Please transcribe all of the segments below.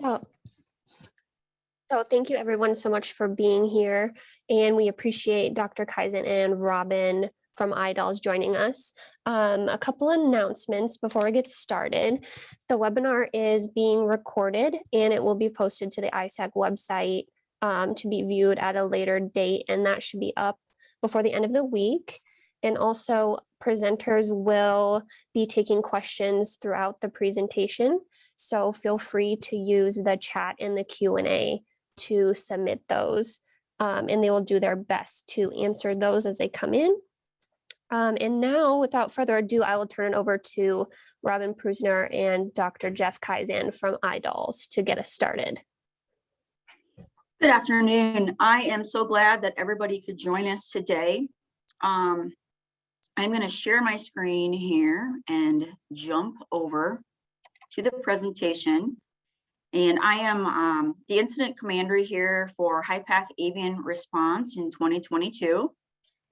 So, so thank you everyone so much for being here. And we appreciate Dr. Kaizen and Robin from iDolls joining us. A couple announcements before we get started. The webinar is being recorded and it will be posted to the ISAC website to be viewed at a later date, and that should be up before the end of the week. And also, presenters will be taking questions throughout the presentation. So feel free to use the chat and the Q&A to submit those, and they will do their best to answer those as they come in. And now, without further ado, I will turn it over to Robin Prusner and Dr. Jeff Kaizen from iDolls to get us started. Good afternoon. I am so glad that everybody could join us today. I'm going to share my screen here and jump over to the presentation. And I am the incident commander here for HPAI Avian Response in 2022.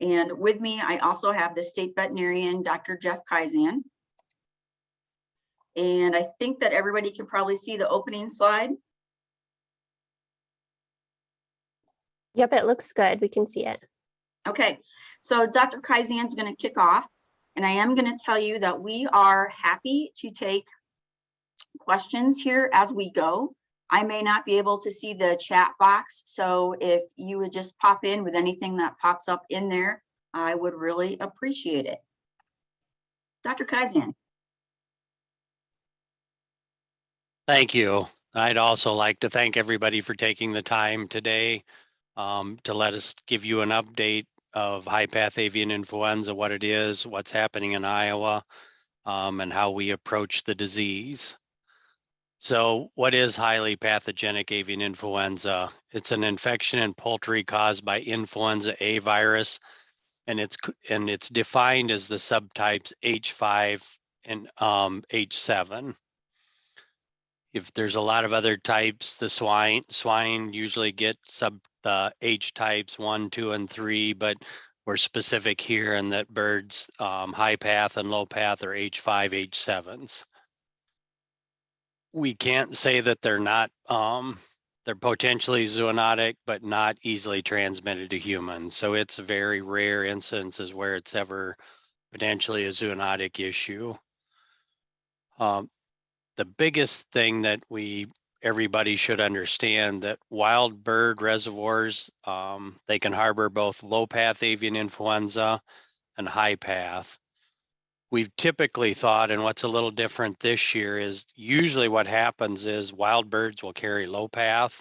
And with me, I also have the state veterinarian, Dr. Jeff Kaizen. And I think that everybody can probably see the opening slide. Yep, it looks good. We can see it. Okay, so Dr. Kaizen is going to kick off, and I am going to tell you that we are happy to take questions here as we go. I may not be able to see the chat box, so if you would just pop in with anything that pops up in there, I would really appreciate it. Dr. Kaizen. Thank you. I'd also like to thank everybody for taking the time today to let us give you an update of high-path avian influenza, what it is, what's happening in Iowa, and how we approach the disease. So what is highly pathogenic avian influenza? It's an infection in poultry caused by influenza A virus, and it's defined as the subtypes H5 and H7. If there's a lot of other types, the swine usually get the H types 1, 2, and 3, but we're specific here in that birds high path and low path are H5, H7s. We can't say that they're not, they're potentially zoonotic, but not easily transmitted to humans. So it's very rare instances where it's ever potentially a zoonotic issue. The biggest thing that everybody should understand that wild bird reservoirs, they can harbor both low path avian influenza and high path. We've typically thought, and what's a little different this year is usually what happens is wild birds will carry low path,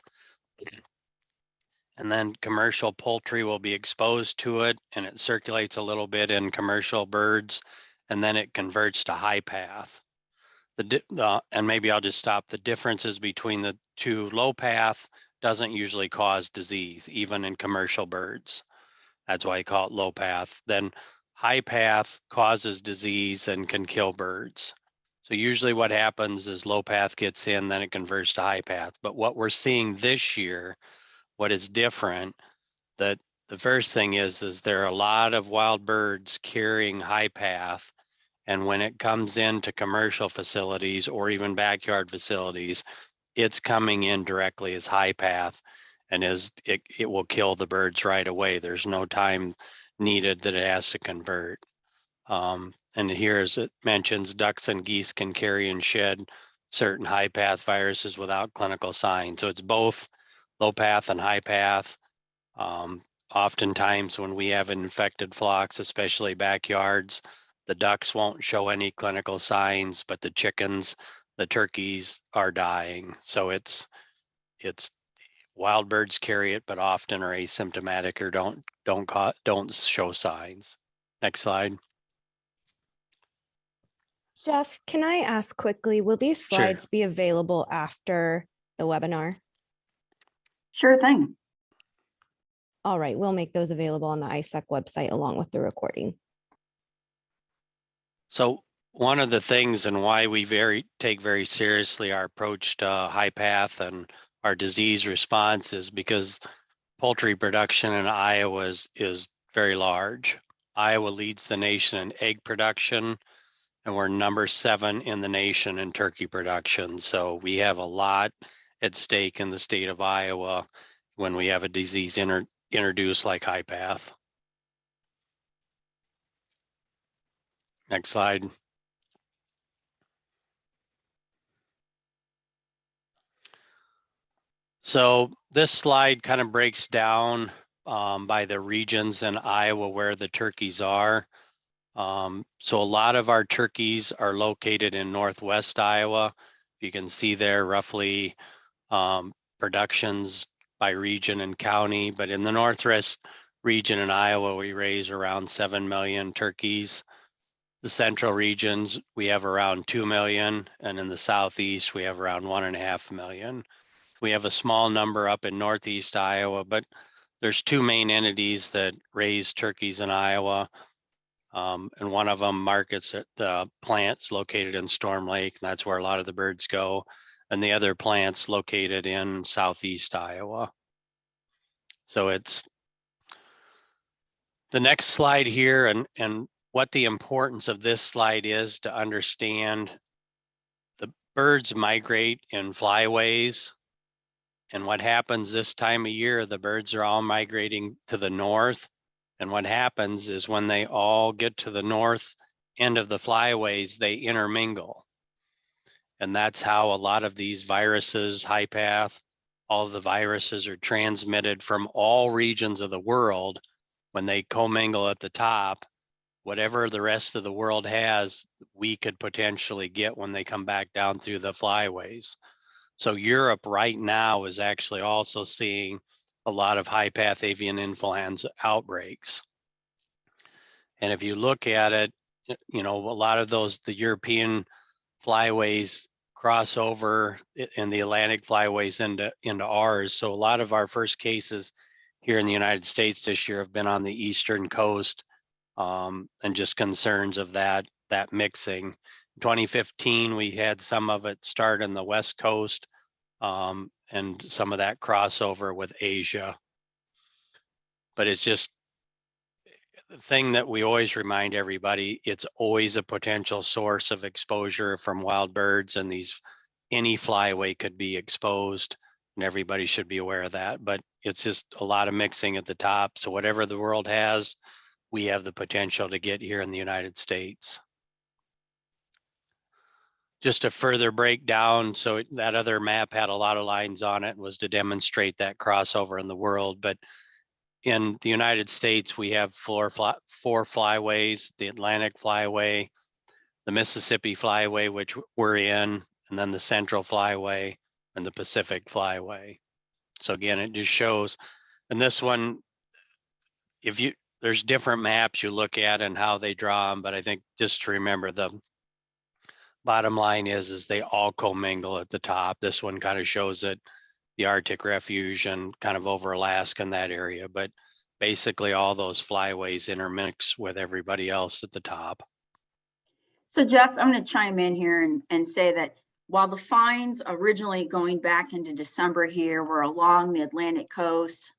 and then commercial poultry will be exposed to it, and it circulates a little bit in commercial birds, and then it converts to high path. And maybe I'll just stop. The differences between the two, low path doesn't usually cause disease, even in commercial birds. That's why I call it low path. Then high path causes disease and can kill birds. So usually what happens is low path gets in, then it converts to high path. But what we're seeing this year, what is different, that the first thing is there are a lot of wild birds carrying high path. And when it comes into commercial facilities or even backyard facilities, it's coming in directly as high path, and it will kill the birds right away. There's no time needed that it has to convert. And here, as it mentions, ducks and geese can carry and shed certain high path viruses without clinical signs. So it's both low path and high path. Oftentimes when we have infected flocks, especially backyards, the ducks won't show any clinical signs, but the chickens, the turkeys are dying. So it's wild birds carry it, but often are asymptomatic or don't show signs. Next slide. Jeff, can I ask quickly, will these slides be available after the webinar? Sure thing. All right, we'll make those available on the ISAC website along with the recording. So one of the things and why we take very seriously our approach to high path and our disease response is because poultry production in Iowa is very large. Iowa leads the nation in egg production, and we're number 7 in the nation in turkey production. So we have a lot, at stake in the state of Iowa when we have a disease introduced like high path. Next slide. So this slide kind of breaks down by the regions in Iowa where the turkeys are. So a lot of our turkeys are located in northwest Iowa. You can see there roughly productions by region and county, but in the northwest region in Iowa, we raise around 7 million turkeys. The central regions, we have around 2 million, and in the southeast, we have around 1.5 million. We have a small number up in northeast Iowa, but there's two main entities that raise turkeys in Iowa. And one of them markets the plants located in Storm Lake, and that's where a lot of the birds go. And the other plants located in southeast Iowa. So it's the next slide here, and what the importance of this slide is to understand the birds migrate in flyways. And what happens this time of year, the birds are all migrating to the north. And what happens is when they all get to the north end of the flyways, they intermingle. And that's how a lot of these viruses, high path, all of the viruses are transmitted from all regions of the world. When they commingle at the top, whatever the rest of the world has, we could potentially get when they come back down through the flyways. So Europe right now is actually also seeing a lot of high path avian influenza outbreaks. And if you look at it, you know, a lot of those, the European flyways cross over in the Atlantic flyways into ours. So a lot of our first cases here in the United States this year have been on the eastern coast, and just concerns of that mixing. 2015, we had some of it start in the West Coast, and some of that crossover with Asia. But it's just the thing that we always remind everybody, it's always a potential source of exposure from wild birds, and any flyway could be exposed, and everybody should be aware of that. But it's just a lot of mixing at the top. So whatever the world has, we have the potential to get here in the United States. Just to further break down, so that other map had a lot of lines on it, was to demonstrate that crossover in the world. But in the United States, we have four flyways: the Atlantic Flyway, the Mississippi Flyway, which we're in, and then the Central Flyway and the Pacific Flyway. So again, it just shows, and this one, there's different maps you look at and how they draw them, but I think just to remember, the bottom line is they all commingle at the top. This one kind of shows it, the Arctic refuge and kind of over Alaska in that area, but basically all those flyways intermix with everybody else at the top. So Jeff, I'm going to chime in here and say that while the finds originally going back into December here were along the Atlantic coast,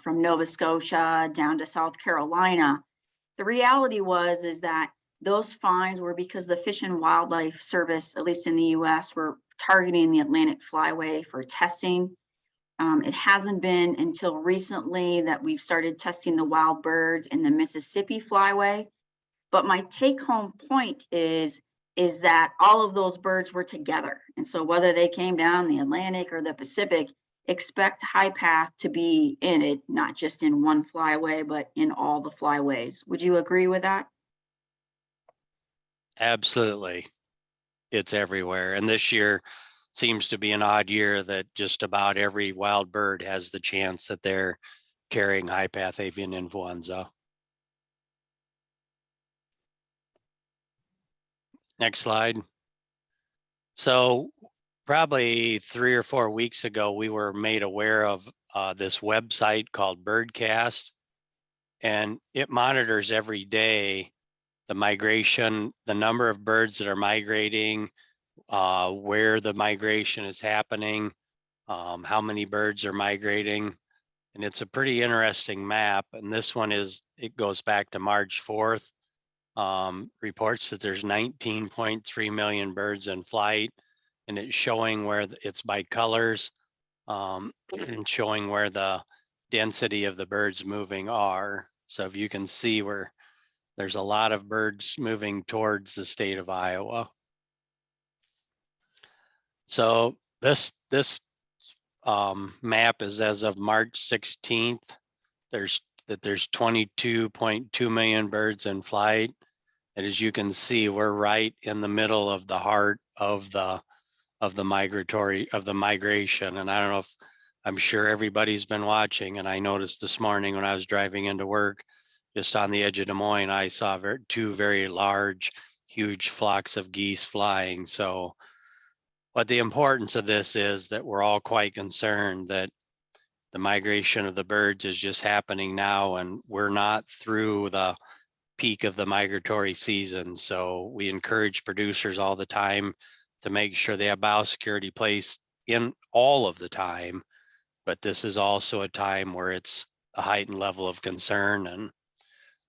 from Nova Scotia down to South Carolina, the reality is that those finds were because the Fish and Wildlife Service, at least in the US, were targeting the Atlantic Flyway for testing. It hasn't been until recently that we've started testing the wild birds in the Mississippi Flyway. But my take-home point is that all of those birds were together. And so whether they came down the Atlantic or the Pacific, expect high path to be in it, not just in one flyway, but in all the flyways. Would you agree with that? Absolutely. It's everywhere. And this year seems to be an odd year that just about every wild bird has the chance that they're carrying high path avian influenza. Next slide. So probably 3 or 4 weeks ago, we were made aware of this website called Birdcast, and it monitors every day the migration, the number of birds that are migrating, where the migration is happening, how many birds are migrating. And it's a pretty interesting map. And this one it goes back to March 4th. Reports that there's 19.3 million birds in flight, and it's showing where it's by colors. showing where the density of the birds moving are. So if you can see where there's a lot of birds moving towards the state of Iowa. So this map is as of March 16th. There's 22.2 million birds in flight. And as you can see, we're right in the middle of the heart of the migration. And I don't know if, I'm sure everybody's been watching, and I noticed this morning when I was driving into work, just on the edge of Des Moines, I saw two very large, huge flocks of geese flying. So what the importance of this is that we're all quite concerned that the migration of the birds is just happening now, and we're not through the peak of the migratory season. So we encourage producers all the time to make sure they have biosecurity placed in all of the time. But this is also a time where it's a heightened level of concern. And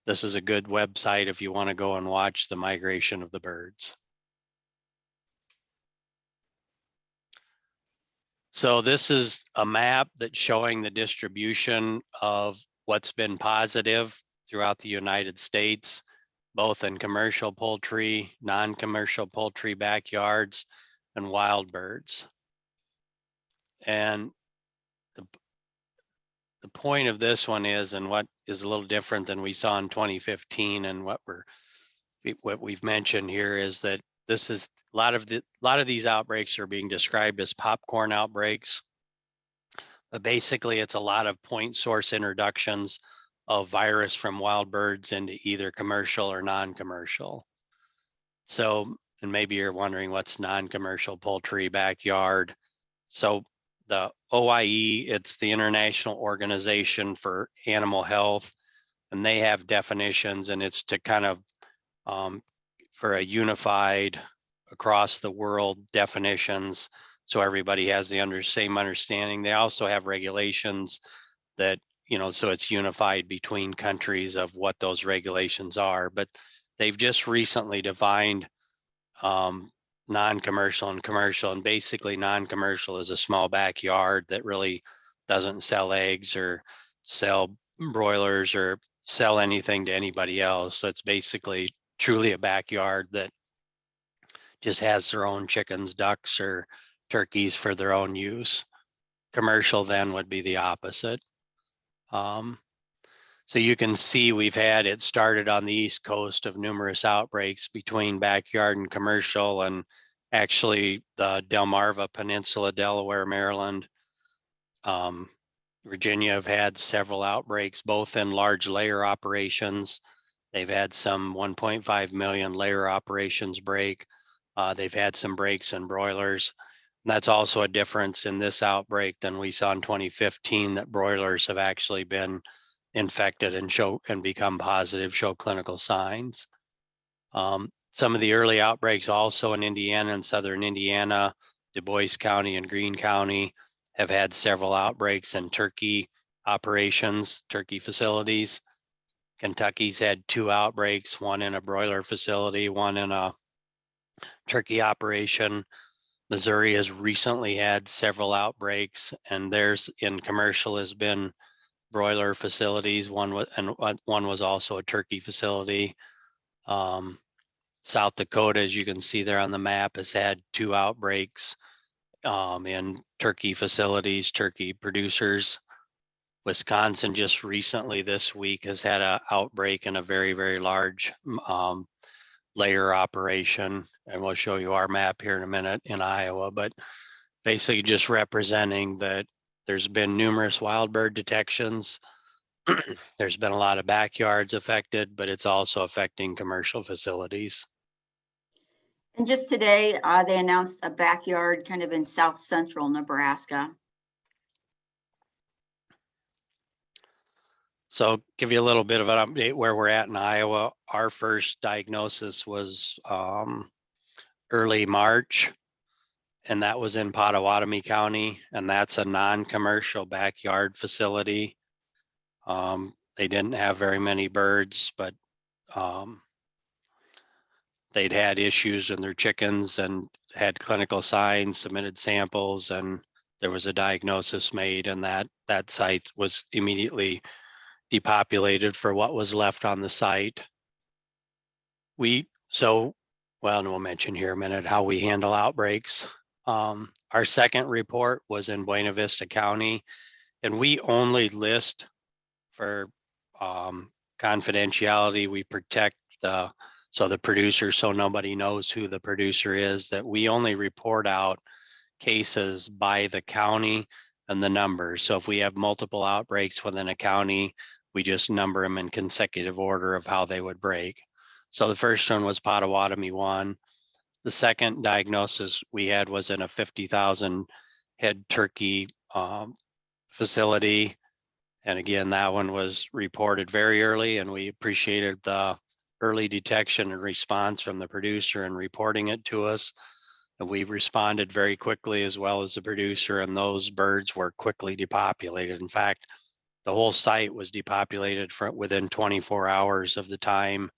this is a good website if you want to go and watch the migration of the birds. So this is a map that's showing the distribution of what's been positive throughout the United States, both in commercial poultry, non-commercial poultry backyards, and wild birds. And the point of this one is, and what is a little different than we saw in 2015, and what we've mentioned here, is that this is a lot of these outbreaks are being described as popcorn outbreaks. But basically, it's a lot of point source introductions of virus from wild birds into either commercial or non-commercial. So, and maybe you're wondering what's non-commercial poultry backyard. So the OIE, it's the International Organization for Animal Health, and they have definitions, and it's to kind of for a unified across the world definitions, so everybody has the same understanding. They also have regulations that, so it's unified between countries of what those regulations are. But they've just recently defined non-commercial and commercial, and basically non-commercial is a small backyard that really doesn't sell eggs or sell broilers or sell anything to anybody else. So it's basically truly a backyard that just has their own chickens, ducks, or turkeys for their own use. Commercial then would be the opposite. So you can see it started on the East Coast of numerous outbreaks between backyard and commercial, and actually the Delmarva Peninsula, Delaware, Maryland, Virginia have had several outbreaks, both in large layer operations. They've had some 1.5 million layer operations break. They've had some breaks in broilers. And that's also a difference in this outbreak than we saw in 2015, that broilers have actually been infected and become positive, show clinical signs. Some of the early outbreaks also in Indiana and southern Indiana, Du Bois County and Greene County have had several outbreaks in turkey operations, turkey facilities. Kentucky's had 2 outbreaks, one in a broiler facility, one in a turkey operation. Missouri has recently had several outbreaks, and theirs in commercial has been broiler facilities. One was also a turkey facility. South Dakota, as you can see there on the map, has had 2 outbreaks in turkey facilities, turkey producers. Wisconsin just recently this week has had an outbreak in a very, very large layer operation, and we'll show you our map here in a minute in Iowa, but basically just representing that there's been numerous wild bird detections. There's been a lot of backyards affected, but it's also affecting commercial facilities. And just today, they announced a backyard kind of in south central Nebraska. So give you a little bit of an update where we're at in Iowa. Our first diagnosis was early March, and that was in Pottawatomie County, and that's a non-commercial backyard facility. They didn't have very many birds, but they'd had issues in their chickens and had clinical signs, submitted samples, and there was a diagnosis made, and that site was immediately depopulated for what was left on the site. Well, and we'll mention here a minute how we handle outbreaks. Our second report was in Buena Vista County, and we only list for confidentiality. We protect the producer, so nobody knows who the producer is, that we only report out cases by the county and the numbers. So if we have multiple outbreaks within a county, we just number them in consecutive order of how they would break. So the first one was Potawatomi 1. The second diagnosis we had was in a 50,000 head turkey facility. And again, that one was reported very early, and we appreciated the early detection and response from the producer and reporting it to us. And we responded very quickly, as well as the producer, and those birds were quickly depopulated. In fact, the whole site was depopulated within 24 hours of the time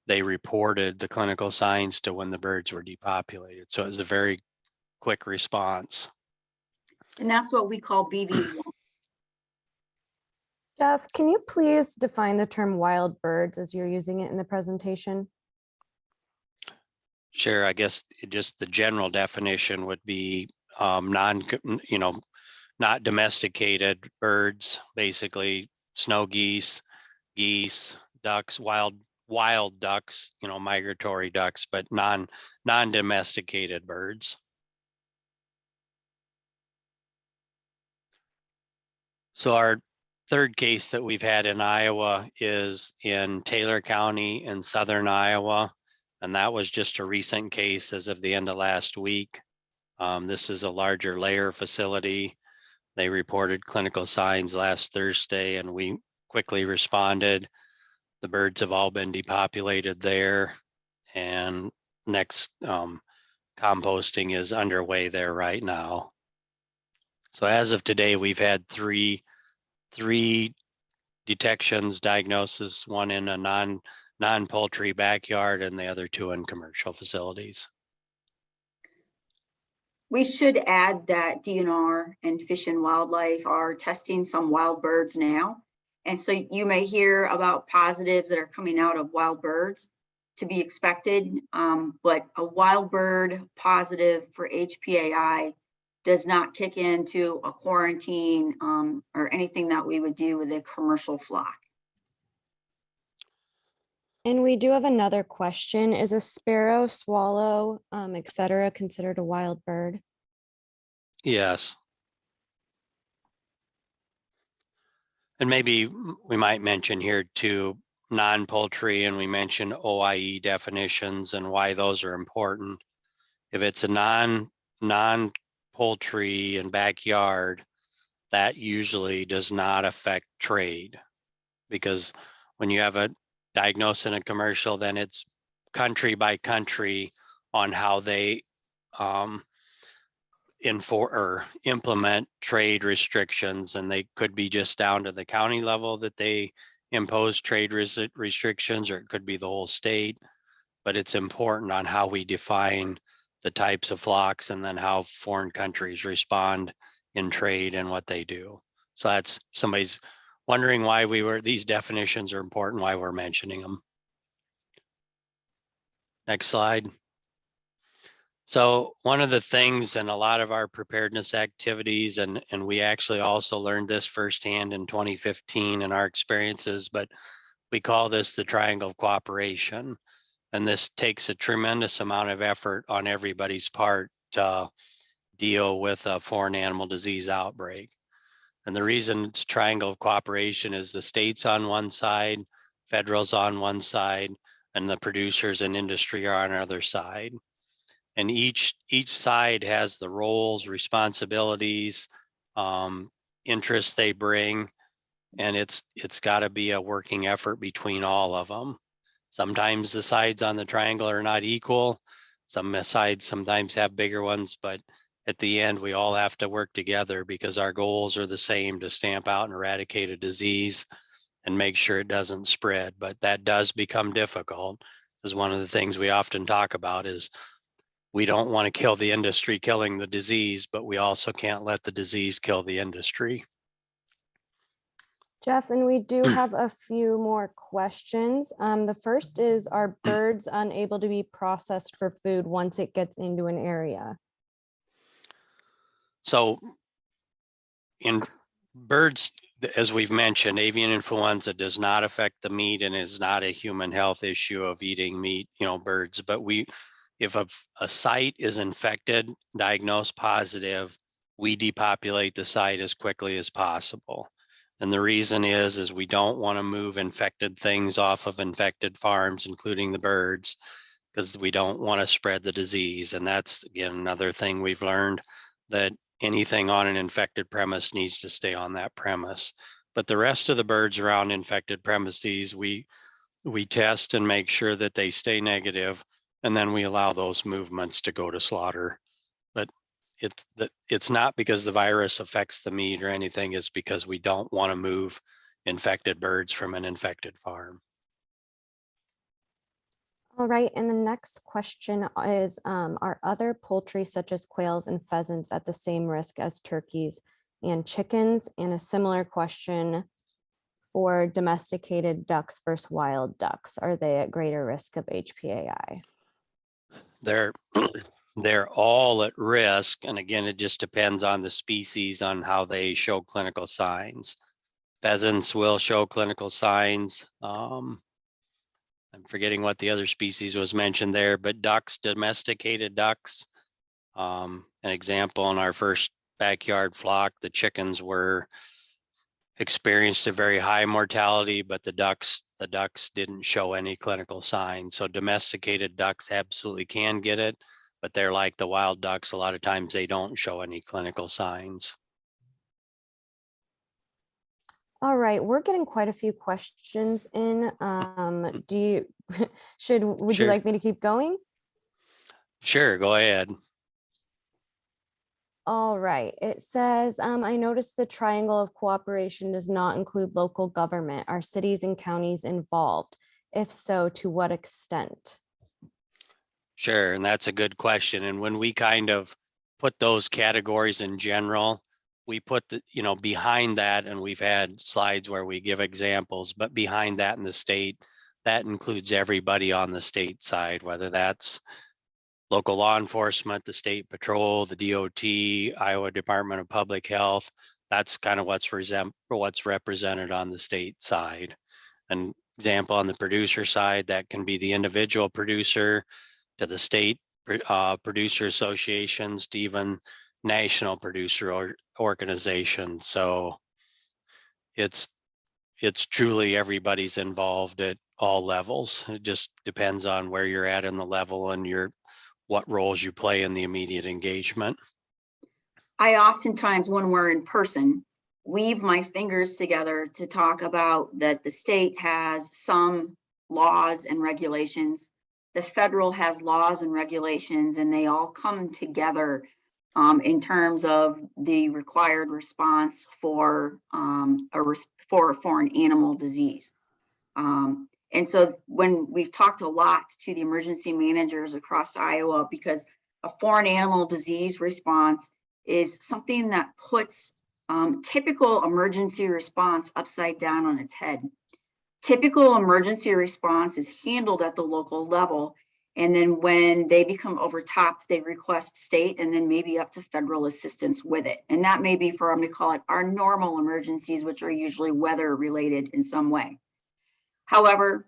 they reported the clinical signs to when the birds were depopulated. So it was a very quick response. And that's what we call BV1. Jeff, can you please define the term wild birds as you're using it in the presentation? Sure. I guess just the general definition would be not domesticated birds, basically snow geese, ducks, wild ducks, migratory ducks, but non-domesticated birds. So our third case that we've had in Iowa is in Taylor County in southern Iowa, and that was just a recent case as of the end of last week. This is a larger layer facility. They reported clinical signs last Thursday, and we quickly responded. The birds have all been depopulated there, and next composting is underway there right now. So as of today, we've had three detections, diagnosis, one in a non-poultry backyard and the other two in commercial facilities. We should add that DNR and Fish and Wildlife are testing some wild birds now. And so you may hear about positives that are coming out of wild birds to be expected, but a wild bird positive for HPAI does not kick into a quarantine or anything that we would do with a commercial flock. And we do have another question. Is a sparrow, swallow, et cetera, considered a wild bird? Yes. And maybe we might mention here too, non-poultry, and we mentioned OIE definitions and why those are important. If it's a non-poultry and backyard, that usually does not affect trade, because when you have a diagnosis in a commercial, then it's country by country on how they implement trade restrictions, and they could be just down to the county level that they impose trade restrictions, or it could be the whole state. But it's important on how we define the types of flocks and then how foreign countries respond in trade and what they do. So that's, somebody's wondering why these definitions are important, why we're mentioning them. Next slide. So one of the things in a lot of our preparedness activities, and we actually also learned this firsthand in 2015 in our experiences, but we call this the triangle of cooperation. And this takes a tremendous amount of effort on everybody's part to deal with a foreign animal disease outbreak. And the reason it's triangle of cooperation is the states on one side, federal's on one side, and the producers and industry are on the other side. And each side has the roles, responsibilities, interests they bring, and it's got to be a working effort between all of them. Sometimes the sides on the triangle are not equal. Some sides sometimes have bigger ones, but at the end, we all have to work together because our goals are the same: to stamp out and eradicate a disease and make sure it doesn't spread. But that does become difficult, because one of the things we often talk about is we don't want to kill the industry killing the disease, but we also can't let the disease kill the industry. Jeff, and we do have a few more questions. The first is, are birds unable to be processed for food once it gets into an area? So in birds, as we've mentioned, avian influenza does not affect the meat and is not a human health issue of eating meat, birds. But if a site is infected, diagnosed positive, we depopulate the site as quickly as possible. And the reason is we don't want to move infected things off of infected farms, including the birds, because we don't want to spread the disease. And that's, again, another thing we've learned, that anything on an infected premise needs to stay on that premise. But the rest of the birds around infected premises, we test and make sure that they stay negative, and then we allow those movements to go to slaughter. But it's not because the virus affects the meat or anything, it's because we don't want to move infected birds from an infected farm. All right, and the next question is, are other poultry such as quails and pheasants at the same risk as turkeys and chickens? And a similar question for domesticated ducks versus wild ducks. Are they at greater risk of HPAI? They're all at risk. And again, it just depends on the species, on how they show clinical signs. Pheasants will show clinical signs. I'm forgetting what the other species was mentioned there, but ducks, domesticated ducks. An example, in our first backyard flock, the chickens experienced a very high mortality, but the ducks didn't show any clinical signs. So domesticated ducks absolutely can get it, but they're like the wild ducks. A lot of times they don't show any clinical signs. All right, we're getting quite a few questions in. Would you Sure. like me to keep going? Sure, go ahead. All right, it says, I noticed the triangle of cooperation does not include local government. Are cities and counties involved? If so, to what extent? Sure, and that's a good question. And when we kind of put those categories in general, we put behind that, and we've had slides where we give examples, but behind that in the state, that includes everybody on the state side, whether that's local law enforcement, the state patrol, the DOT, Iowa Department of Public Health. That's kind of what's represented on the state side. An example on the producer side, that can be the individual producer, to the state producer associations, to even national producer organizations. So it's truly everybody's involved at all levels. It just depends on where you're at in the level and what roles you play in the immediate engagement. I oftentimes, when we're in person, weave my fingers together to talk about that the state has some laws and regulations. The federal has laws and regulations, and they all come together in terms of the required response for a foreign animal disease. And so when we've talked a lot to the emergency managers across Iowa, because a foreign animal disease response is something that puts typical emergency response upside down on its head. Typical emergency response is handled at the local level. And then when they become overtopped, they request state and then maybe up to federal assistance with it. And that may be for, I'm going to call it, our normal emergencies, which are usually weather related in some way. However,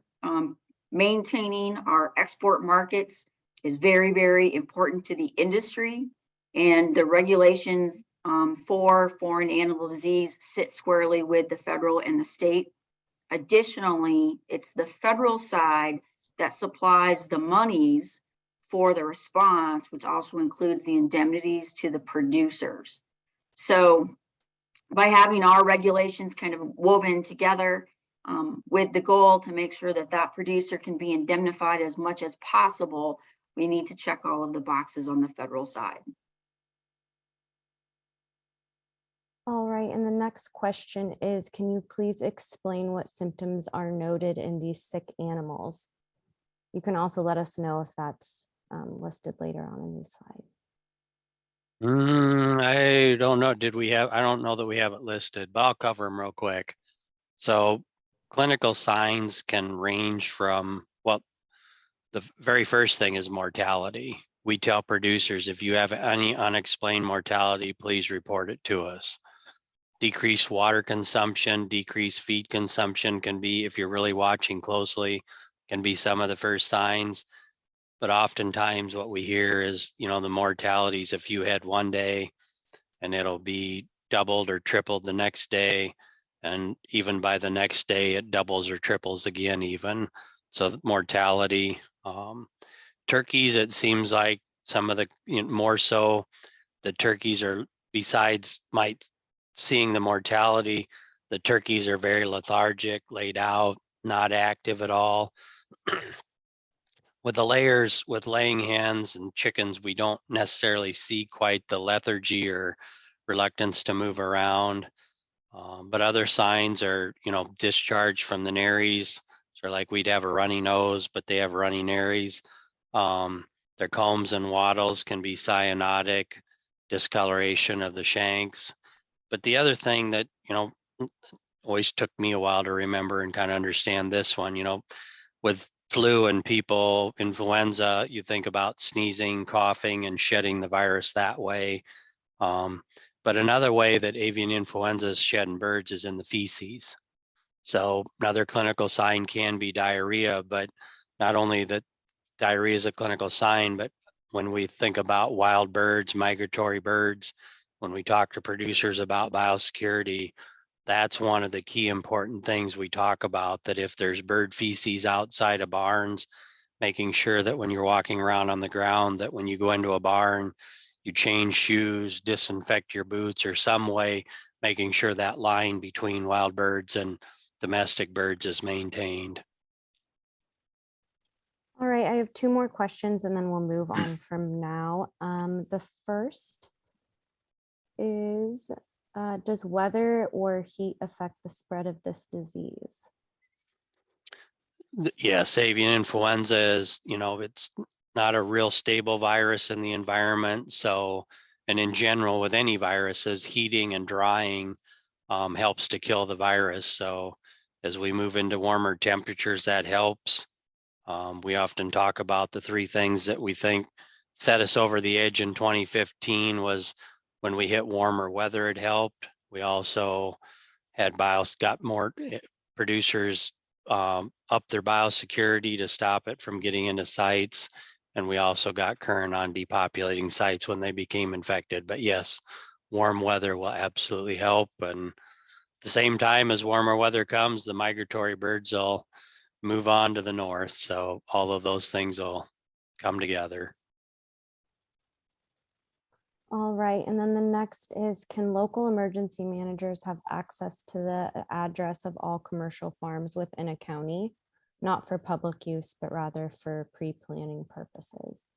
maintaining our export markets is very, very important to the industry, and the regulations for foreign animal disease sit squarely with the federal and the state. Additionally, it's the federal side that supplies the monies for the response, which also includes the indemnities to the producers. So by having our regulations kind of woven together, with the goal to make sure that that producer can be indemnified as much as possible, we need to check all of the boxes on the federal side. All right, and the next question is, can you please explain what symptoms are noted in these sick animals? You can also let us know if that's listed later on in these slides. I don't know. I don't know that we have it listed, but I'll cover them real quick. So clinical signs can range from, well, the very first thing is mortality. We tell producers, if you have any unexplained mortality, please report it to us. Decreased water consumption, decreased feed consumption can be, if you're really watching closely, can be some of the first signs. But oftentimes what we hear is, the mortalities, if you had one day and it'll be doubled or tripled the next day. And even by the next day, it doubles or triples again even. So mortality, turkeys, it seems like some of the, more so the turkeys are, besides seeing the mortality, the turkeys are very lethargic, laid out, not active at all. With the layers, with laying hens and chickens, we don't necessarily see quite the lethargy or reluctance to move around. But other signs are, discharge from the nares. So like we'd have a runny nose, but they have runny nares. Their combs and wattles can be cyanotic, discoloration of the shanks. But the other thing that, always took me a while to remember and kind of understand this one, with flu and people, influenza, you think about sneezing, coughing, and shedding the virus that way. But another way that avian influenza is shed in birds is in the feces. So another clinical sign can be diarrhea, but not only that diarrhea is a clinical sign, but when we think about wild birds, migratory birds, when we talk to producers about biosecurity, that's one of the key important things we talk about, that if there's bird feces outside of barns, making sure that when you're walking around on the ground, that when you go into a barn, you change shoes, disinfect your boots, or some way, making sure that line between wild birds and domestic birds is maintained. All right, I have two more questions and then we'll move on from now. The first is, does weather or heat affect the spread of this disease? Yes, avian influenza is, it's not a real stable virus in the environment. So, and in general, with any viruses, heating and drying helps to kill the virus. So as we move into warmer temperatures, that helps. We often talk about the three things that we think set us over the edge in 2015 was when we hit warmer weather, it helped. We also got more producers up their biosecurity to stop it from getting into sites. And we also got current on depopulating sites when they became infected. But yes, warm weather will absolutely help. And at the same time as warmer weather comes, the migratory birds will move on to the north. So all of those things will come together. All right, and then the next is, can local emergency managers have access to the address of all commercial farms within a county, not for public use, but rather for pre-planning purposes?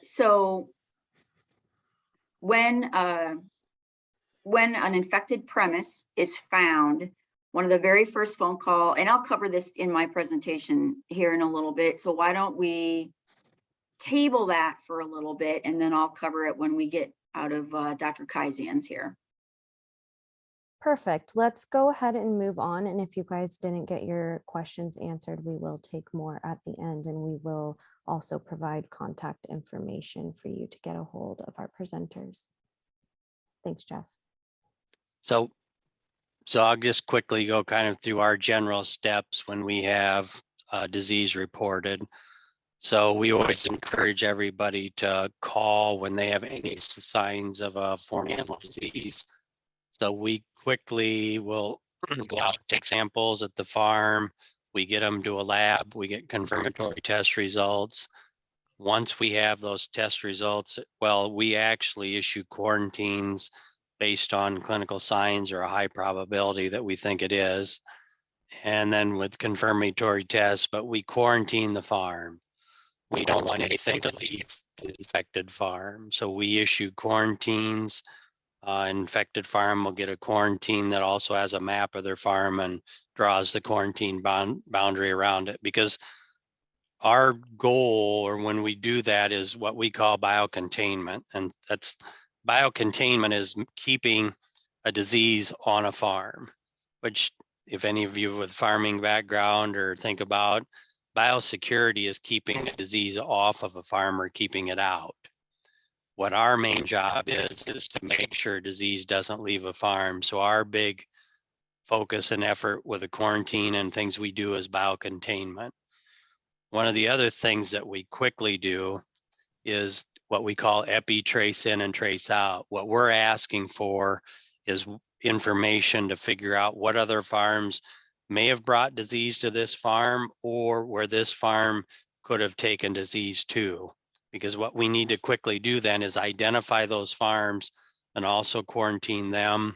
So when an infected premise is found, one of the very first phone call, and I'll cover this in my presentation here in a little bit. So why don't we table that for a little bit, and then I'll cover it when we get out of Dr. Kaisan's here. Perfect. Let's go ahead and move on. And if you guys didn't get your questions answered, we will take more at the end, and we will also provide contact information for you to get a hold of our presenters. Thanks, Jeff. So I'll just quickly go kind of through our general steps when we have disease reported. So we always encourage everybody to call when they have any signs of a foreign animal disease. So we quickly will go out, take samples at the farm. We get them to a lab. We get confirmatory test results. Once we have those test results, well, we actually issue quarantines based on clinical signs or a high probability that we think it is. And then with confirmatory tests, but we quarantine the farm. We don't want anything to leave an infected farm. So we issue quarantines. Infected farm will get a quarantine that also has a map of their farm and draws the quarantine boundary around it. Because our goal, or when we do that, is what we call biocontainment. And that's biocontainment is keeping a disease on a farm, which if any of you with farming background or think about, biosecurity is keeping a disease off of a farm or keeping it out. What our main job is to make sure disease doesn't leave a farm. So our big focus and effort with the quarantine and things we do is biocontainment. One of the other things that we quickly do is what we call epi trace in and trace out. What we're asking for is information to figure out what other farms may have brought disease to this farm, or where this farm could have taken disease to. Because what we need to quickly do then is identify those farms and also quarantine them,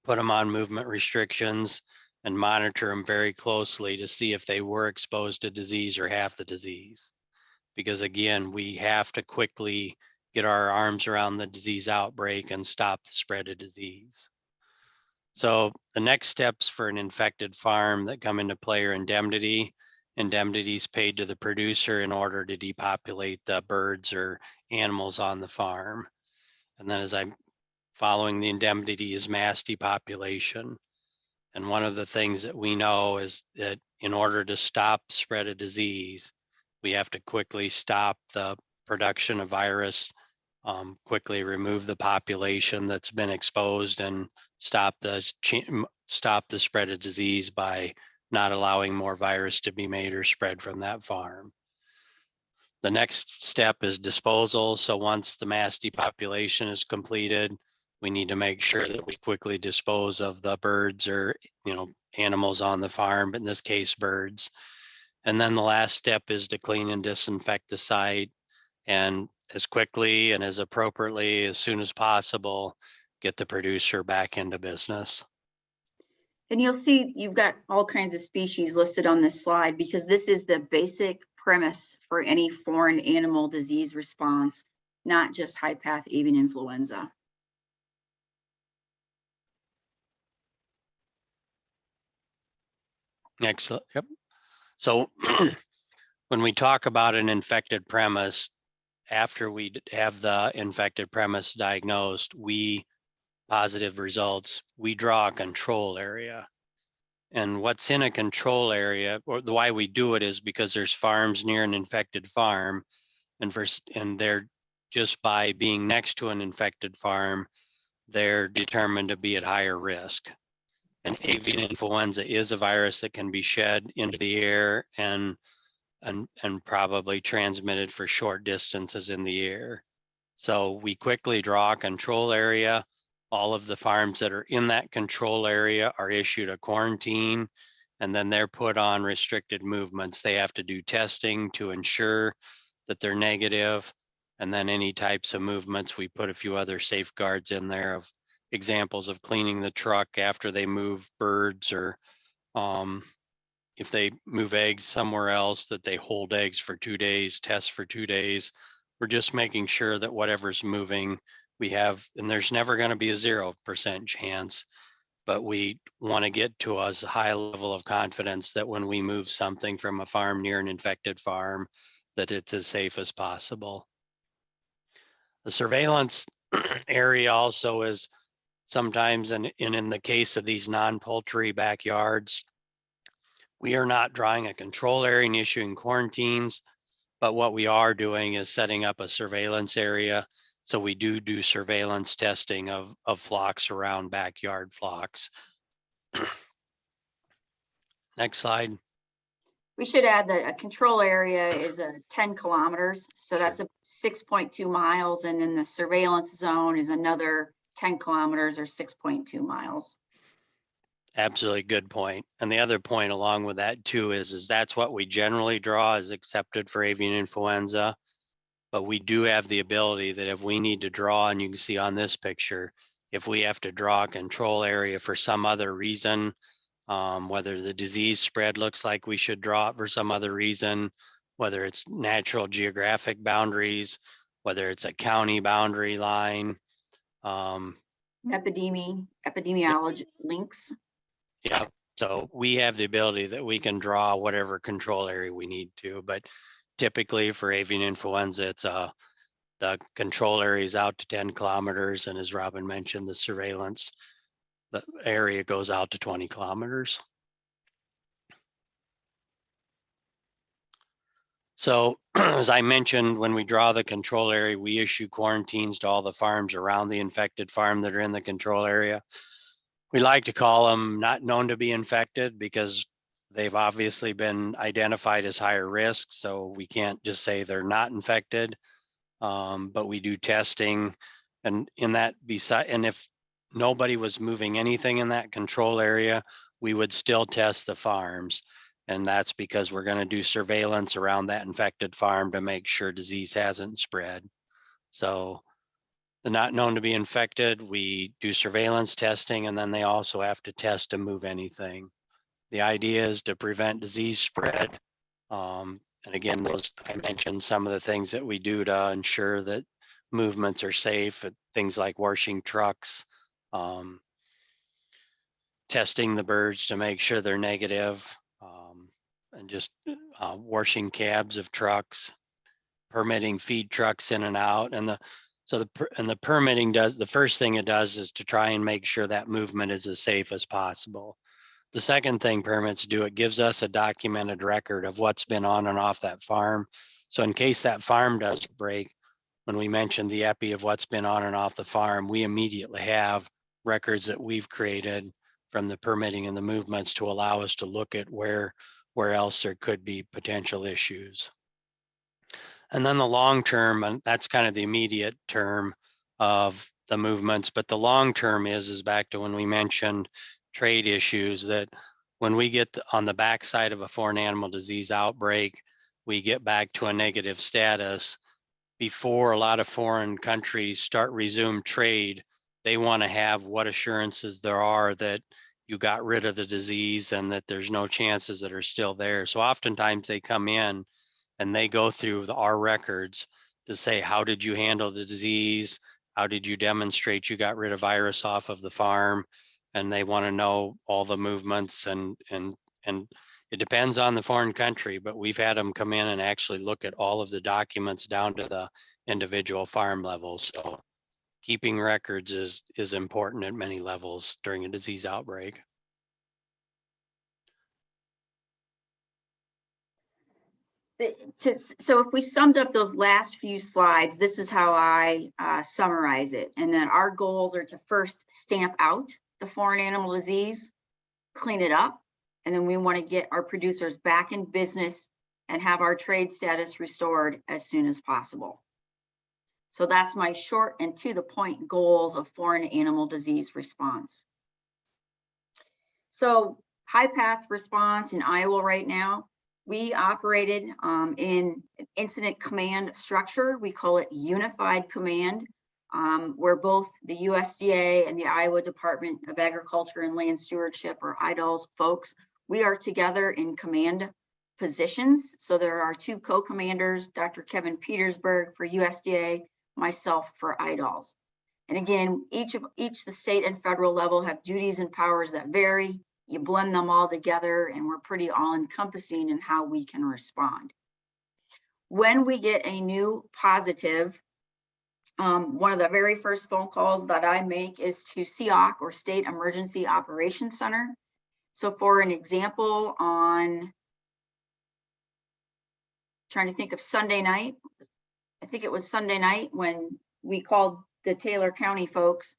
put them on movement restrictions, and monitor them very closely to see if they were exposed to disease or half the disease. Because again, we have to quickly get our arms around the disease outbreak and stop the spread of disease. So the next steps for an infected farm that come into play are indemnity. Indemnity is paid to the producer in order to depopulate the birds or animals on the farm. And then as I'm following the indemnity is mass depopulation. And one of the things that we know is that in order to stop spread of disease, we have to quickly stop the production of virus, quickly remove the population that's been exposed, and stop the spread of disease by not allowing more virus to be made or spread from that farm. The next step is disposal. So once the mass depopulation is completed, we need to make sure that we quickly dispose of the birds or, animals on the farm, but in this case, birds. And then the last step is to clean and disinfect the site, and as quickly and as appropriately as soon as possible, get the producer back into business. And you'll see you've got all kinds of species listed on this slide, because this is the basic premise for any foreign animal disease response, not just high path avian influenza. Next, yep. So when we talk about an infected premise, after we have the infected premise diagnosed, positive results, we draw a control area. And what's in a control area, or the why we do it, is because there's farms near an infected farm, and they're just by being next to an infected farm, they're determined to be at higher risk. And avian influenza is a virus that can be shed into the air and probably transmitted for short distances in the air. So we quickly draw a control area. All of the farms that are in that control area are issued a quarantine, and then they're put on restricted movements. They have to do testing to ensure that they're negative. And then any types of movements, we put a few other safeguards in there of examples of cleaning the truck after they move birds, or if they move eggs somewhere else, that they hold eggs for 2 days, test for 2 days. We're just making sure that whatever's moving, we have, and there's never going to be a 0% chance, but we want to get to a high level of confidence that when we move something from a farm near an infected farm, that it's as safe as possible. The surveillance area also is sometimes, and in the case of these non-poultry backyards, we are not drawing a control area and issuing quarantines, but what we are doing is setting up a surveillance area. So we do surveillance testing of flocks around backyard flocks. Next slide. We should add that a control area is 10 kilometers. So that's a 6.2 miles. And then the surveillance zone is another 10 kilometers or 6.2 miles. Absolutely, good point. And the other point along with that too is that's what we generally draw as accepted for avian influenza. But we do have the ability that if we need to draw, and you can see on this picture, if we have to draw a control area for some other reason, whether the disease spread looks like we should draw it for some other reason, whether it's natural geographic boundaries, whether it's a county boundary line. Epidemiology links. Yeah, So we have the ability that we can draw whatever control area we need to, but typically for avian influenza, it's the control area is out to 10 kilometers. And as Robin mentioned, the surveillance, the area goes out to 20 kilometers. So as I mentioned, when we draw the control area, we issue quarantines to all the farms around the infected farm that are in the control area. We like to call them not known to be infected because they've obviously been identified as higher risk. So we can't just say they're not infected, but we do testing. And in that and if nobody was moving anything in that control area, we would still test the farms. And that's because we're going to do surveillance around that infected farm to make sure disease hasn't spread. So the not known to be infected, we do surveillance testing, and then they also have to test to move anything. The idea is to prevent disease spread. And again, I mentioned some of the things that we do to ensure that movements are safe, things like washing trucks, testing the birds to make sure they're negative, and just washing cabs of trucks, permitting feed trucks in and out. And the permitting the first thing it does is to try and make sure that movement is as safe as possible. The second thing permits do, it gives us a documented record of what's been on and off that farm. So in case that farm does break, when we mentioned the epi of what's been on and off the farm, we immediately have records that we've created from the permitting and the movements to allow us to look at where else there could be potential issues. And then the long term, and that's kind of the immediate term of the movements, but the long term is back to when we mentioned trade issues, that when we get on the backside of a foreign animal disease outbreak, we get back to a negative status. Before a lot of foreign countries resume trade, they want to have what assurances there are that you got rid of the disease and that there's no chances that are still there. So oftentimes they come in and they go through our records to say, how did you handle the disease? How did you demonstrate you got rid of virus off of the farm? And they want to know all the movements, and it depends on the foreign country, but we've had them come in and actually look at all of the documents down to the individual farm level. So keeping records is important at many levels during a disease outbreak. So if we summed up those last few slides, this is how I summarize it. And then our goals are to first stamp out the foreign animal disease, clean it up, and then we want to get our producers back in business and have our trade status restored as soon as possible. So that's my short and to the point goals of foreign animal disease response. So HPAI response in Iowa right now, we operated in an incident command structure. We call it unified command, where both the USDA and the Iowa Department of Agriculture and Land Stewardship, or IDALS folks, we are together in command positions. So there are two co-commanders, Dr. Kevin Petersburg for USDA, myself for IDALS. And again, each the state and federal level have duties and powers that vary. You blend them all together and we're pretty all-encompassing in how we can respond. When we get a new positive, one of the very first phone calls that I make is to SEOC, or State Emergency Operations Center. So for an example, trying to think of Sunday night, I think it was Sunday night when we called the Taylor County folks.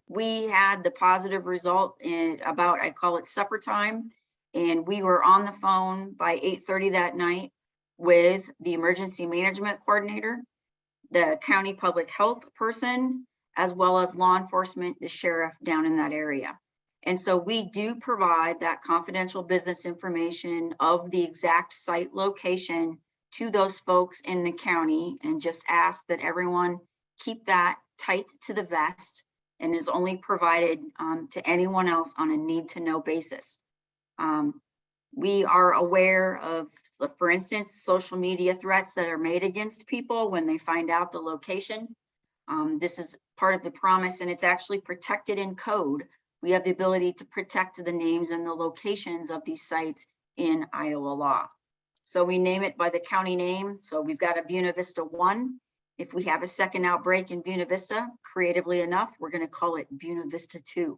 We had the positive result in about, I call it supper time, and we were on the phone by 8:30 that night with the emergency management coordinator, the county public health person, as well as law enforcement, the sheriff down in that area. And so we do provide that confidential business information of the exact site location to those folks in the county, and just ask that everyone keep that tight to the vest and is only provided to anyone else on a need to know basis. We are aware of, for instance, social media threats that are made against people when they find out the location. This is part of the promise, and it's actually protected in code. we have the ability to protect the names and the locations of these sites in Iowa law. So we name it by the county name. So we've got a Buena Vista 1. If we have a second outbreak in Buena Vista, creatively enough, we're going to call it Buena Vista 2.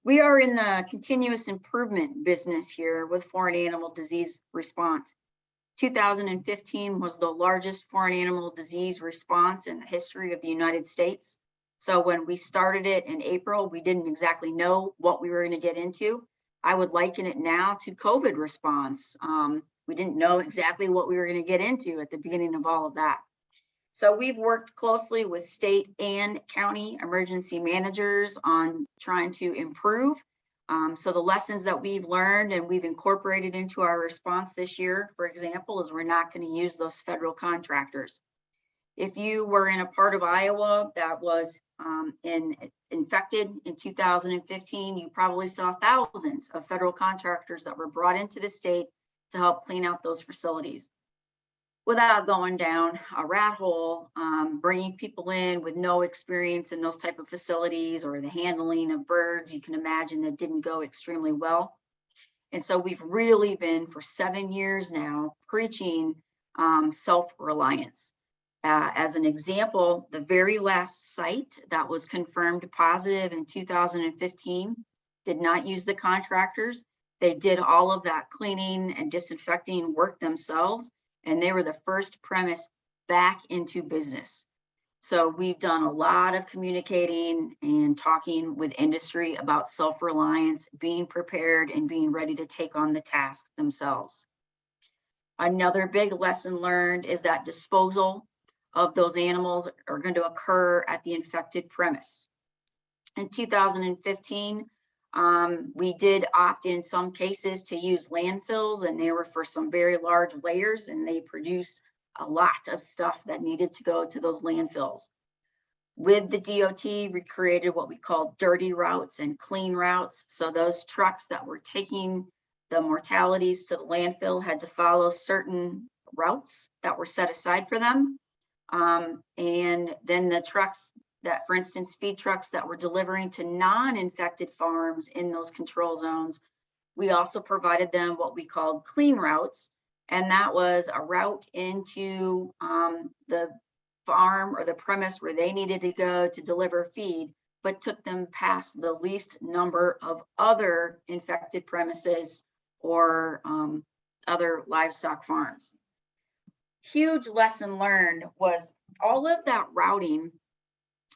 We are in the continuous improvement business here with foreign animal disease response. 2015 was the largest foreign animal disease response in the history of the United States. So when we started it in April, we didn't exactly know what we were going to get into. I would liken it now to COVID response. We didn't know exactly what we were going to get into at the beginning of all of that. So we've worked closely with state and county emergency managers on trying to improve. So the lessons that we've learned and we've incorporated into our response this year, for example, is we're not going to use those federal contractors. If you were in a part of Iowa that was infected in 2015, you probably saw thousands of federal contractors that were brought into the state to help clean out those facilities. Without going down a rat hole, bringing people in with no experience in those type of facilities or the handling of birds, you can imagine that didn't go extremely well. And so we've really been for 7 years now preaching self-reliance. As an example, the very last site that was confirmed positive in 2015 did not use the contractors. They did all of that cleaning and disinfecting work themselves, and they were the first premise back into business. So we've done a lot of communicating and talking with industry about self-reliance, being prepared and being ready to take on the task themselves. Another big lesson learned is that disposal of those animals are going to occur at the infected premise. In 2015, we did opt in some cases to use landfills, and they were for some very large layers, and they produced a lot of stuff that needed to go to those landfills. With the DOT, we created what we call dirty routes and clean routes. So those trucks that were taking the mortalities to the landfill had to follow certain routes that were set aside for them. And then the trucks that, for instance, feed trucks that were delivering to non-infected farms in those control zones, we also provided them what we called clean routes. And that was a route into the farm or the premise where they needed to go to deliver feed, but took them past the least number of other infected premises or other livestock farms. Huge lesson learned was all of that routing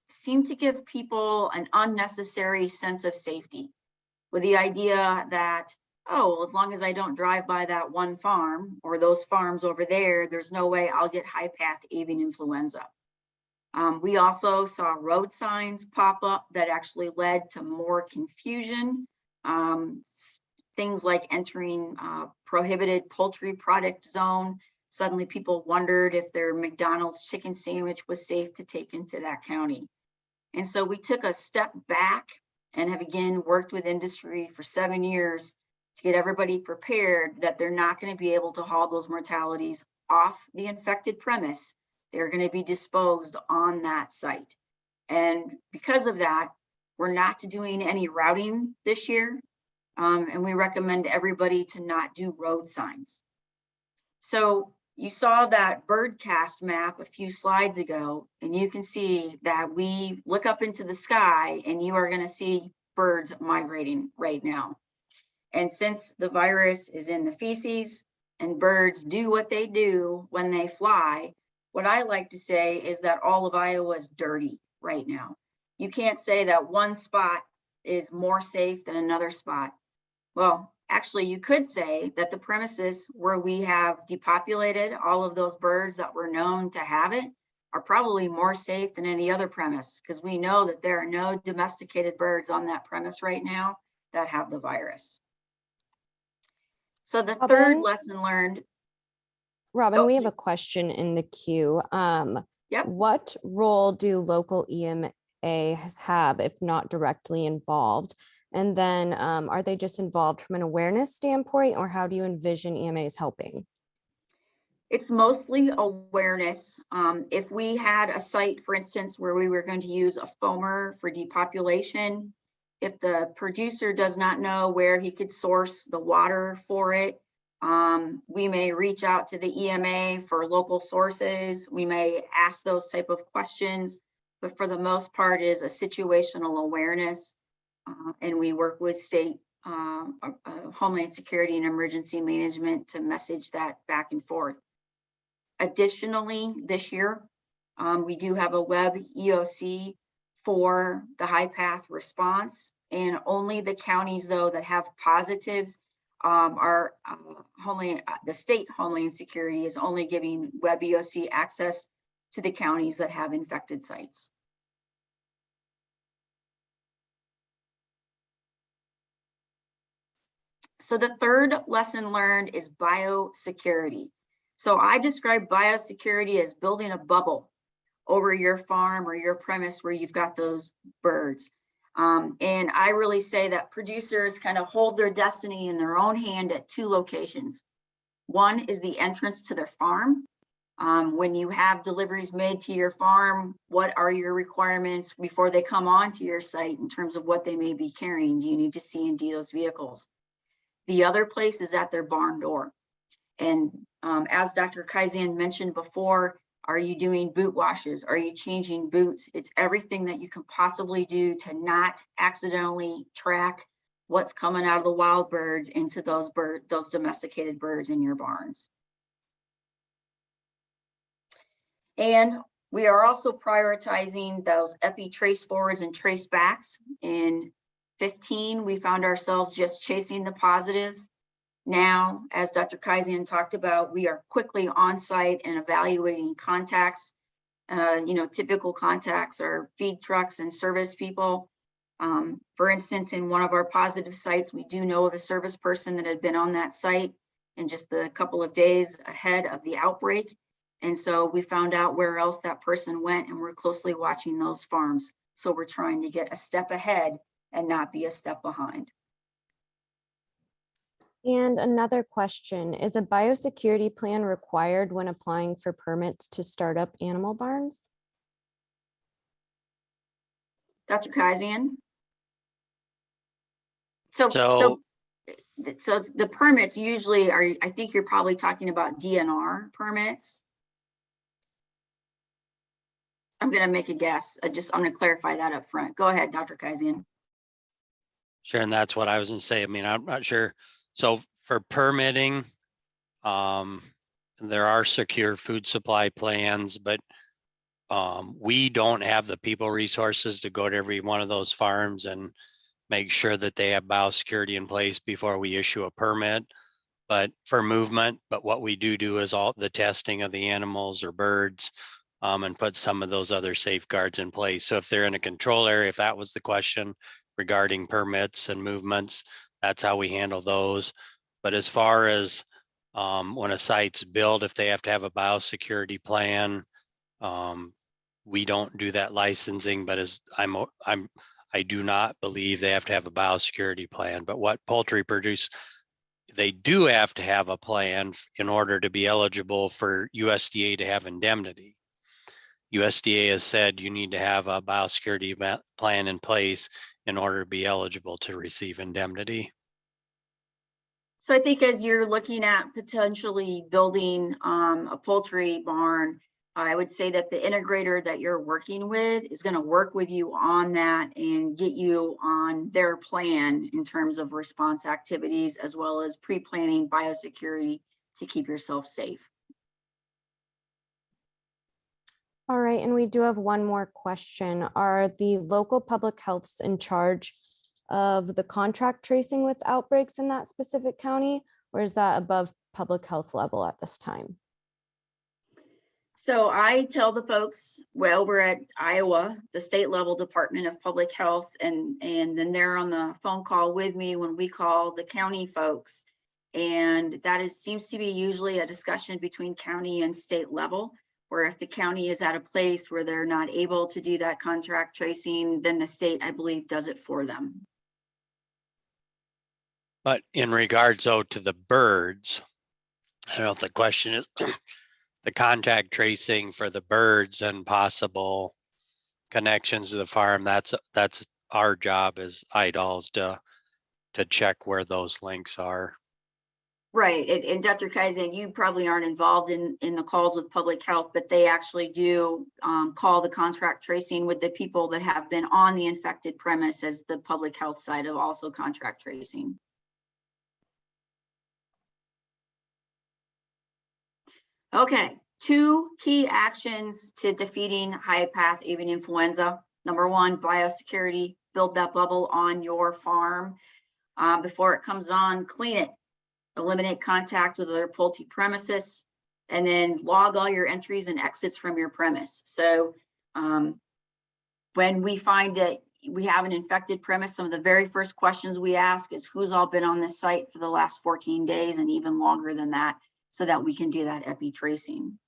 seemed to give people an unnecessary sense of safety, with the idea that, oh, well, as long as I don't drive by that one farm or those farms over there, there's no way I'll get high path avian influenza. We also saw road signs pop up that actually led to more confusion. Things like entering prohibited poultry product zone. Suddenly people wondered if their McDonald's chicken sandwich was safe to take into that county. And so we took a step back and have again worked with industry for 7 years to get everybody prepared that they're not going to be able to haul those mortalities off the infected premise. They're going to be disposed on that site. And because of that, we're not doing any routing this year. And we recommend everybody to not do road signs. So you saw that bird cast map a few slides ago, and you can see that we look up into the sky and you are going to see birds migrating right now. And since the virus is in the feces and birds do what they do when they fly, what I like to say is that all of Iowa is dirty right now. You can't say that one spot is more safe than another spot. Well, actually, you could say that the premises where we have depopulated all of those birds that were known to have it are probably more safe than any other premise, because we know that there are no domesticated birds on that premise right now that have the virus. So the third lesson learned. Robin, we have a question in the queue. Yep. What role do local EMAs have if not directly involved? And then are they just involved from an awareness standpoint, or how do you envision EMAs helping? It's mostly awareness. If we had a site, for instance, where we were going to use a foamer for depopulation, if the producer does not know where he could source the water for it, we may reach out to the EMA for local sources. We may ask those type of questions, but for the most part is a situational awareness. And we work with state Homeland Security and Emergency Management to message that back and forth. Additionally, this year, we do have a web EOC for the HPAI response, and only the counties though that have positives are the state Homeland Security is only giving web EOC access to the counties that have infected sites. So the third lesson learned is biosecurity. So I describe biosecurity as building a bubble over your farm or your premise where you've got those birds. And I really say that producers kind of hold their destiny in their own hand at two locations. One is the entrance to their farm. When you have deliveries made to your farm, what are your requirements before they come onto your site in terms of what they may be carrying? Do you need to C&D those vehicles? The other place is at their barn door. And as Dr. Kaizen mentioned before, are you doing boot washes? Are you changing boots? It's everything that you can possibly do to not accidentally track what's coming out of the wild birds into those domesticated birds in your barns. And we are also prioritizing those epi trace forwards and trace backs. In 15, we found ourselves just chasing the positives. Now, as Dr. Kaizen talked about, we are quickly on site and evaluating contacts. Typical contacts are feed trucks and service people. For instance, in one of our positive sites, we do know of a service person that had been on that site in just a couple of days ahead of the outbreak. And so we found out where else that person went, and we're closely watching those farms. So we're trying to get a step ahead and not be a step behind. And another question, is a biosecurity plan required when applying for permits to start up animal barns? Dr. Kaizen? So the permits usually are, I think you're probably talking about DNR permits. I'm going to make a guess. I'm going to clarify that up front. Go ahead, Dr. Kaizen. Sure, and that's what I was going to say. I mean, I'm not sure. So for permitting, there are secure food supply plans, but we don't have the people resources to go to every one of those farms and make sure that they have biosecurity in place before we issue a permit. But for movement, but what we do is all the testing of the animals or birds, and put some of those other safeguards in place. So if they're in a control area, if that was the question regarding permits and movements, that's how we handle those. But as far as when a site's built, if they have to have a biosecurity plan, we don't do that licensing, but I do not believe they have to have a biosecurity plan. But what poultry produce, they do have to have a plan in order to be eligible for USDA to have indemnity. USDA has said you need to have a biosecurity plan in place in order to be eligible to receive indemnity. So I think as you're looking at potentially building a poultry barn, I would say that the integrator that you're working with is going to work with you on that and get you on their plan in terms of response activities, as well as pre-planning biosecurity to keep yourself safe. All right, and we do have one more question. Are the local public healths in charge of the contract tracing with outbreaks in that specific county, or is that above public health level at this time? So I tell the folks over at Iowa, the state level Department of Public Health, and then they're on the phone call with me when we call the county folks. And that seems to be usually a discussion between county and state level, where if the county is at a place where they're not able to do that contract tracing, then the state, I believe, does it for them. But in regards though to the birds, I don't know if the question is the contact tracing for the birds and possible connections to the farm, that's our job as IDOLs to check where those links are. Right, and Dr. Kaizen, you probably aren't involved in the calls with public health, but they actually do call the contract tracing with the people that have been on the infected premise, as the public health side of also contract tracing. Okay, 2 key actions to defeating high path avian influenza. Number 1, biosecurity, build that bubble on your farm. Before it comes on, clean it. Eliminate contact with other poultry premises, and then log all your entries and exits from your premise. So when we find that we have an infected premise, some of the very first questions we ask is who's all been on this site for the last 14 days and even longer than that, so that we can do that epi tracing.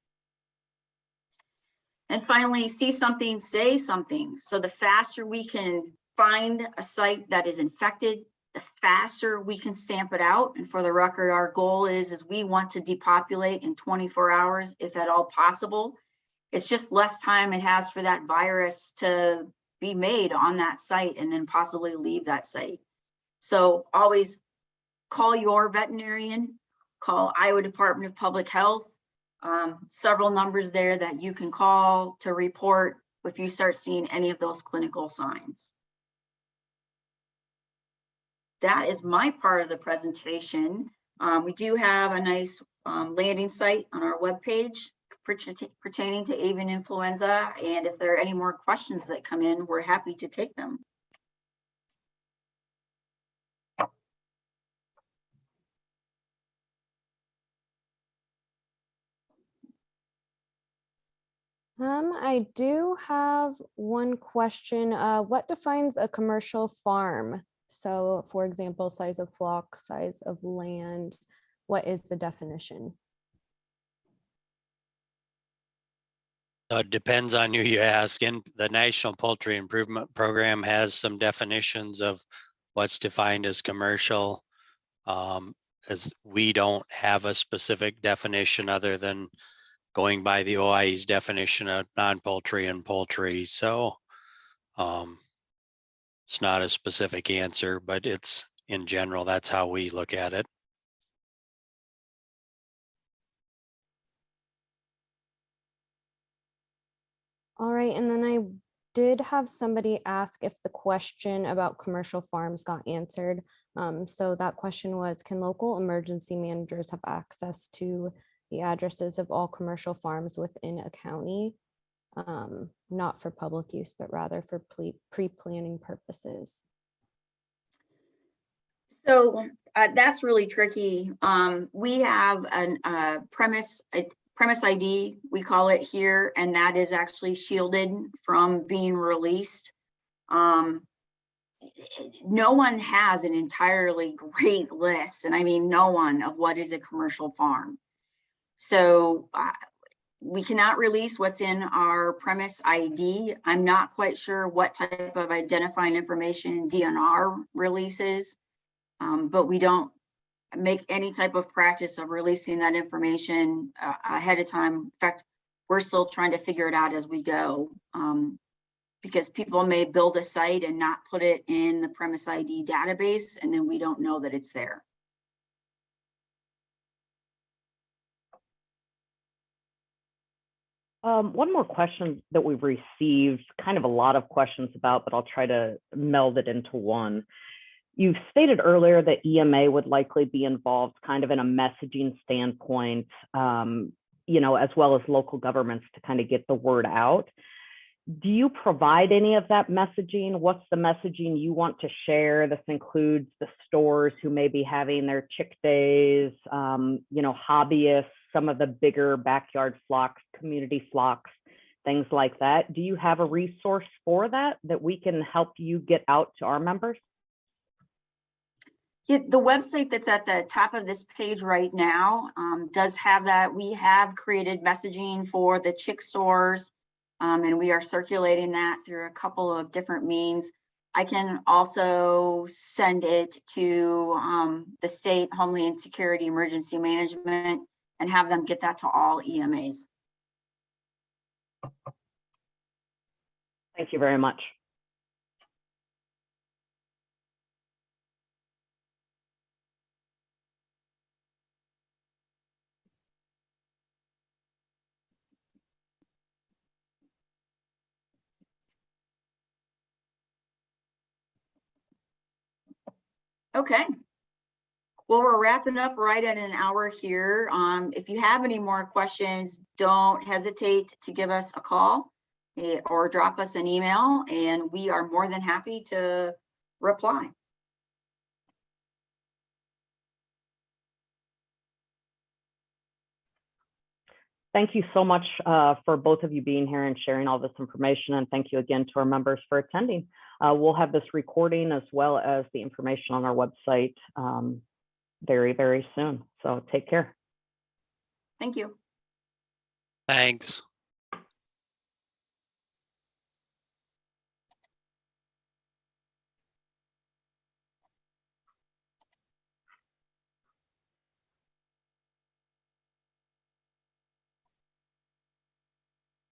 And finally, see something, say something. So the faster we can find a site that is infected, the faster we can stamp it out. And for the record, our goal is we want to depopulate in 24 hours, if at all possible. It's just less time it has for that virus to be made on that site and then possibly leave that site. So always call your veterinarian, call Iowa Department of Public Health. Several numbers there that you can call to report if you start seeing any of those clinical signs. That is my part of the presentation. We do have a nice landing site on our webpage pertaining to avian influenza. And if there are any more questions that come in, we're happy to take them. I do have one question. What defines a commercial farm? So for example, size of flock, size of land, what is the definition? It depends on who you ask. And the National Poultry Improvement Program has some definitions of what's defined as commercial, as we don't have a specific definition other than going by the OIE's definition of non-poultry and poultry. So it's not a specific answer, but it's in general, that's how we look at it. All right, and then I did have somebody ask if the question about commercial farms got answered. So that question was, can local emergency managers have access to the addresses of all commercial farms within a county? Not for public use, but rather for pre-planning purposes. So that's really tricky. We have a premise ID, we call it here, and that is actually shielded from being released. No one has an entirely great list, and I mean no one, of what is a commercial farm. So we cannot release what's in our premise ID. I'm not quite sure what type of identifying information DNR releases, but we don't make any type of practice of releasing that information ahead of time. In fact, we're still trying to figure it out as we go, because people may build a site and not put it in the premise ID database, and then we don't know that it's there. One more question that we've received, kind of a lot of questions about, but I'll try to meld it into one. You've stated earlier that EMA would likely be involved kind of in a messaging standpoint, as well as local governments to kind of get the word out. Do you provide any of that messaging? What's the messaging you want to share? This includes the stores who may be having their chick days, hobbyists, some of the bigger backyard flocks, community flocks, things like that. Do you have a resource for that we can help you get out to our members? Yeah, the website that's at the top of this page right now does have that. We have created messaging for the chick stores, and we are circulating that through a couple of different means. I can also send it to the State Homeland Security Emergency Management, and have them get that to all EMAs. Thank you very much. Okay. Well, we're wrapping up right at an hour here. If you have any more questions, don't hesitate to give us a call or drop us an email, and we are more than happy to reply. Thank you so much for both of you being here and sharing all this information. And thank you again to our members for attending. We'll have this recording as well as the information on our website very, very soon. So take care. Thank you. Thanks.